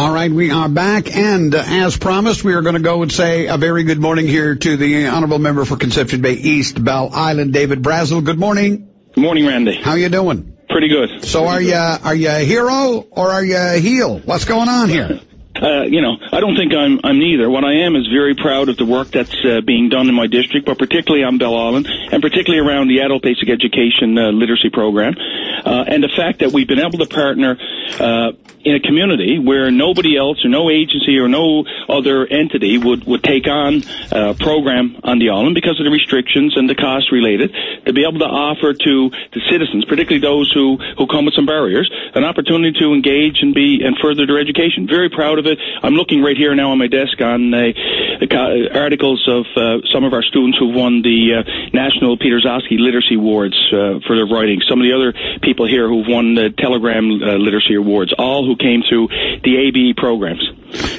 All right, we are back, and as promised, we are going to go and say a very good morning here to the Honorable Member for Conception Bay East, Bell Island, David Brazel. Good morning. Good morning, Randy. How you doing? Pretty good. So are you a hero or are you a heel? What's going on here? I don't think I'm neither. What I am is very proud of the work that's being done in my district, but particularly on Bell Island, and particularly around the adult basic education literacy program, and the fact that we've been able to partner in a community where nobody else or no agency or no other entity would take on a program on the island because of the restrictions and the costs related, to be able to offer to the citizens, particularly those who come with some barriers, an opportunity to engage and further their education. Very proud of it. I'm looking right here now on my desk on articles of some of our students who've won the National Peter Zosky Literacy Awards for their writing. Some of the other people here who've won the Telegram Literacy Awards, all who came through the ABE programs.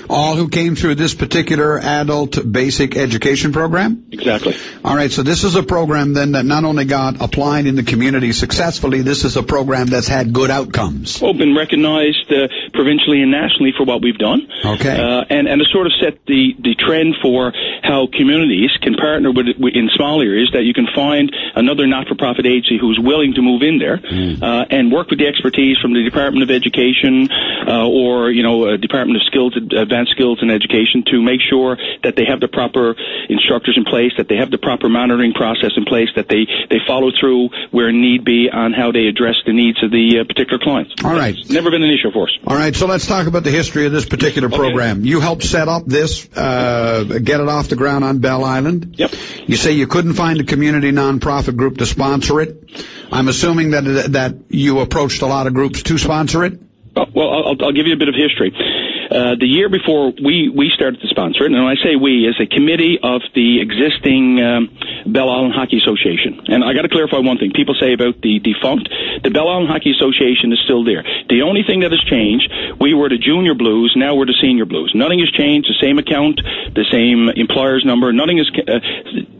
All who came through this particular adult basic education program? Exactly. All right, so this is a program then that not only got applied in the community successfully, this is a program that's had good outcomes. Well, been recognized provincially and nationally for what we've done. Okay. And to sort of set the trend for how communities can partner with in small areas, that you can find another not-for-profit agency who's willing to move in there and work with the expertise from the Department of Education or Department of Advanced Skills and Education to make sure that they have the proper instructors in place, that they have the proper monitoring process in place, that they follow through where need be on how they address the needs of the particular clients. All right. It's never been an issue for us. All right, so let's talk about the history of this particular program. Okay. You helped set up this, get it off the ground on Bell Island. Yep. You say you couldn't find a community nonprofit group to sponsor it. I'm assuming that you approached a lot of groups to sponsor it? Well, I'll give you a bit of history. The year before we started to sponsor it, and when I say we, is a committee of the existing Bell Island Hockey Association. And I got to clarify one thing. People say about the defunct. The Bell Island Hockey Association is still there. The only thing that has changed, we were the Junior Blues, now we're the Senior Blues. Nothing has changed. The same account, the same employer's number. Nothing has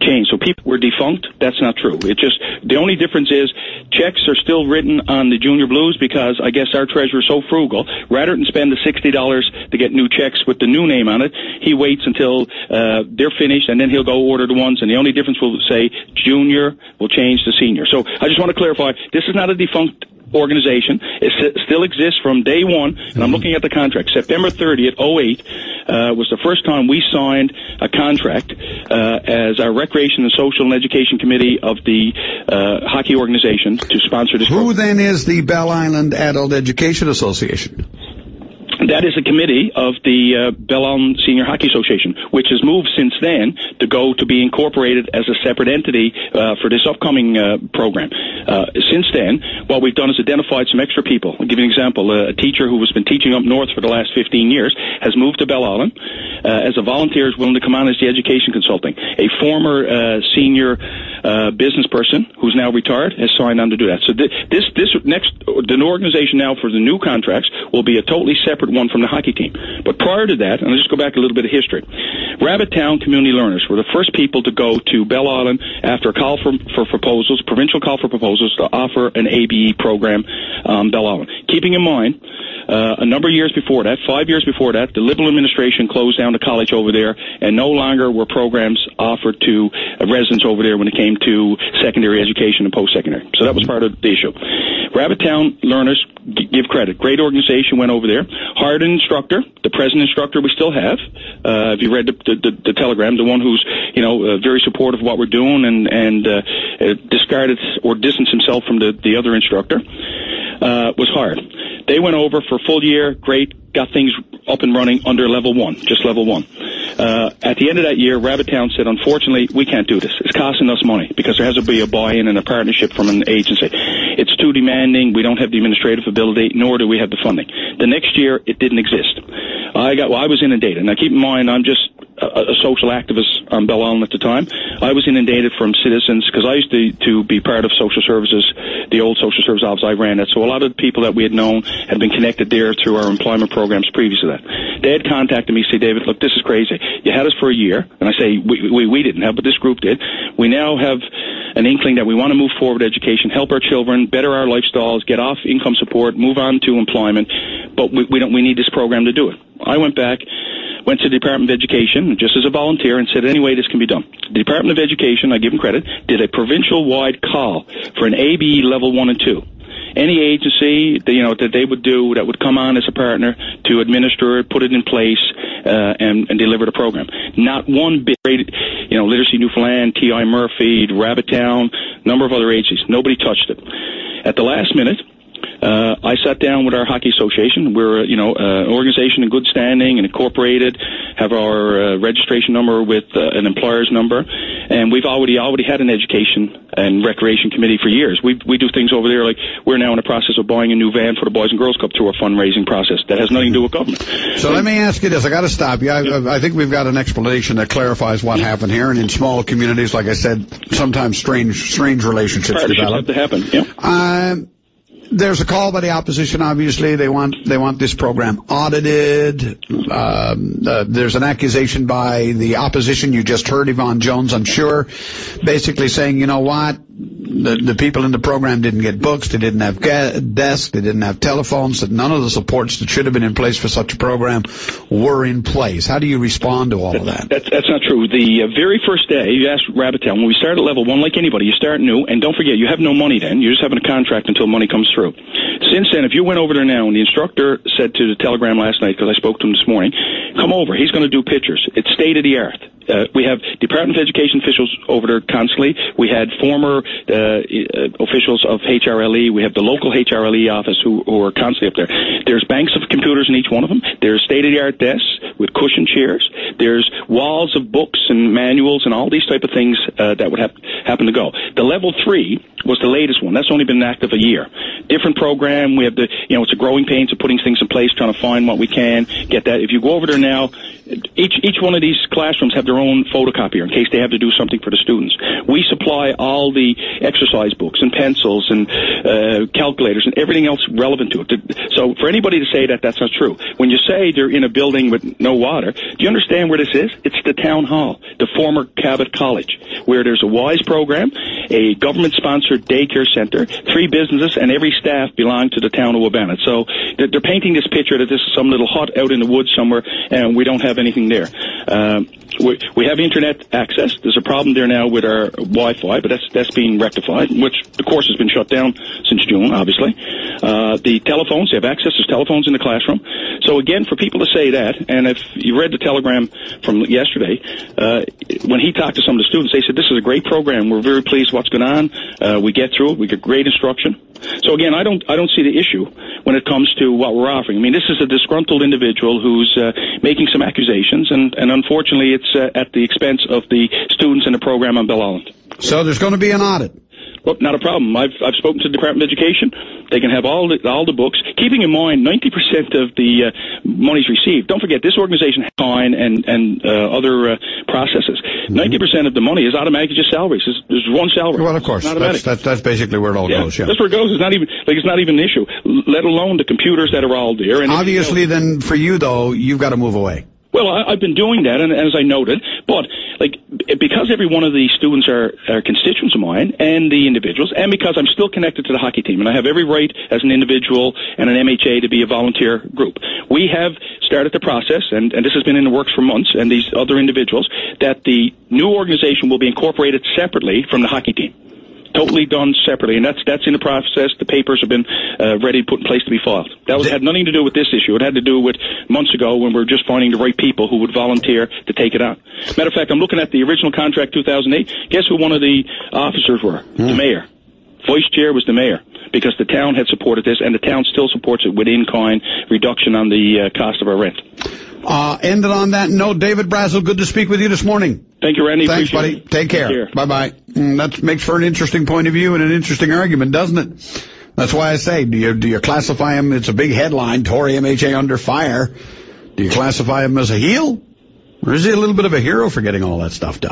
changed. So people were defunct. That's not true. It just, the only difference is checks are still written on the Junior Blues because I guess our treasurer is so frugal. Rather than spend the $60 to get new checks with the new name on it, he waits until they're finished, and then he'll go order the ones, and the only difference will say Junior will change to Senior. So I just want to clarify, this is not a defunct organization. It still exists from day one, and I'm looking at the contract. September 30th, 08, was the first time we signed a contract as our Recreation and Social and Education Committee of the hockey organization to sponsor this program. Who then is the Bell Island Adult Education Association? That is a committee of the Bell Island Senior Hockey Association, which has moved since then to go to be incorporated as a separate entity for this upcoming program. Since then, what we've done is identified some extra people. I'll give you an example. A teacher who has been teaching up north for the last 15 years has moved to Bell Island as a volunteer, is willing to come on as the education consulting. A former senior business person who's now retired has signed on to do that. So the new organization now for the new contracts will be a totally separate one from the hockey team. But prior to that, and I'll just go back a little bit of history, Rabbit Town Community Learners were the first people to go to Bell Island after a call for proposals, provincial call for proposals to offer an ABE program on Bell Island. Keeping in mind, a number of years before that, 5 years before that, the Liberal administration closed down the college over there, and no longer were programs offered to residents over there when it came to secondary education and post-secondary. So that was part of the issue. Rabbit Town Learners, give credit. Great organization, went over there, hired an instructor, the present instructor we still have. If you read the telegram, the one who's, very supportive of what we're doing and discarded or distanced himself from the other instructor, was hired. They went over for a full year, great, got things up and running under level one, just level one. At the end of that year, Rabbit Town said, unfortunately, we can't do this. It's costing us money because there has to be a buy-in and a partnership from an agency. It's too demanding. We don't have the administrative ability, nor do we have the funding. The next year, it didn't exist. I was inundated. Now, keep in mind, I'm just a social activist on Bell Island at the time. I was inundated from citizens because I used to be part of social services, the old social service office. I ran it. So a lot of the people that we had known had been connected there through our employment programs previous to that. They had contacted me, say, David, look, this is crazy. You had us for a year. And I say, we didn't have, but this group did. We now have an inkling that we want to move forward education, help our children, better our lifestyles, get off income support, move on to employment, but we need this program to do it. I went back, went to the Department of Education, just as a volunteer, and said, anyway, this can be done. The Department of Education, I give them credit, did a provincial-wide call for an ABE level 1 and 2. Any agency, that they would do, that would come on as a partner to administer it, put it in place, and deliver the program. Not one bit, Literacy Newfoundland, T.I. Murphy, Rabbittown, number of other agencies. Nobody touched it. At the last minute, I sat down with our hockey association. We're, an organization in good standing and incorporated, have our registration number with an employer's number, and we've already had an education and recreation committee for years. We do things over there like we're now in the process of buying a new van for the Boys and Girls Club through a fundraising process. That has nothing to do with government. So let me ask you this. I got to stop you. I think we've got an explanation that clarifies what happened here. And in small communities, like I said, sometimes strange relationships develop. Have to happen. Yeah. There's a call by the opposition, obviously. They want this program audited. There's an accusation by the opposition. You just heard Yvonne Jones, I'm sure, basically saying, you know what? The people in the program didn't get books, they didn't have desks, they didn't have telephones, that none of the supports that should have been in place for such a program were in place. How do you respond to all of that? That's not true. The very first day, you asked Rabbittown, when we started at level 1, like anybody, you start new, and don't forget, you have no money then. You're just having a contract until money comes through. Since then, if you went over there now, and the instructor said to the Telegram last night, because I spoke to him this morning, come over, he's going to do pictures. It's state of the art. We have Department of Education officials over there constantly. We had former officials of HRLE. We have the local HRLE office who are constantly up there. There's banks of computers in each one of them. There's state-of-the-art desks with cushion chairs. There's walls of books and manuals and all these type of things that would happen to go. The level 3 was the latest one. That's only been active a year. Different program. We have it's a growing pains of putting things in place, trying to find what we can, get that. If you go over there now, each one of these classrooms have their own photocopier in case they have to do something for the students. We supply all the exercise books and pencils and calculators and everything else relevant to it. So for anybody to say that, that's not true. When you say they're in a building with no water, do you understand where this is? It's the town hall, the former Cabot College, where there's a WISE program, a government-sponsored daycare center, 3 businesses, and every staff belong to the town of Wabannet. So they're painting this picture that this is some little hut out in the woods somewhere, and we don't have anything there. We have internet access. There's a problem there now with our Wi-Fi, but that's being rectified, which the course has been shut down since June, obviously. The telephones, they have access to telephones in the classroom. So again, for people to say that, and if you read the telegram from yesterday, when he talked to some of the students, they said, this is a great program. We're very pleased with what's going on. We get through it. We get great instruction. So again, I don't see the issue when it comes to what we're offering. I mean, this is a disgruntled individual who's making some accusations, and unfortunately it's at the expense of the students in the program on Bell Island. So there's going to be an audit. Well, not a problem. I've spoken to the Department of Education. They can have all the books. Keeping in mind, 90% of the monies received. Don't forget, this organization has fine and other processes. 90% of the money is automatically just salaries. There's one salary. Well, of course, that's basically where it all goes. Yeah, that's where it goes. It's not even an issue. Let alone the computers that are all there. And obviously, then for you though, you've got to move away. Well, I've been doing that, and as I noted, but because every one of these students are constituents of mine, and the individuals, and because I'm still connected to the hockey team, and I have every right as an individual and an MHA to be a volunteer group. We have started the process, and this has been in the works for months, and these other individuals, that the new organization will be incorporated separately from the hockey team. Totally done separately, and that's in the process. The papers have been ready to put in place to be filed. That had nothing to do with this issue. It had to do with months ago when we were just finding the right people who would volunteer to take it on. Matter of fact, I'm looking at the original contract 2008. Guess who one of the officers were? The mayor. Vice chair was the mayor, because the town had supported this, and the town still supports it with in-kind reduction on the cost of our rent. Ended on that note, David Brazel, good to speak with you this morning. Thank you, Randy. Thanks, buddy. Take care. Bye-bye. That makes for an interesting point of view and an interesting argument, doesn't it? That's why I say, do you classify him? It's a big headline, Tory MHA under fire. Do you classify him as a heel? Or is he a little bit of a hero for getting all that stuff done?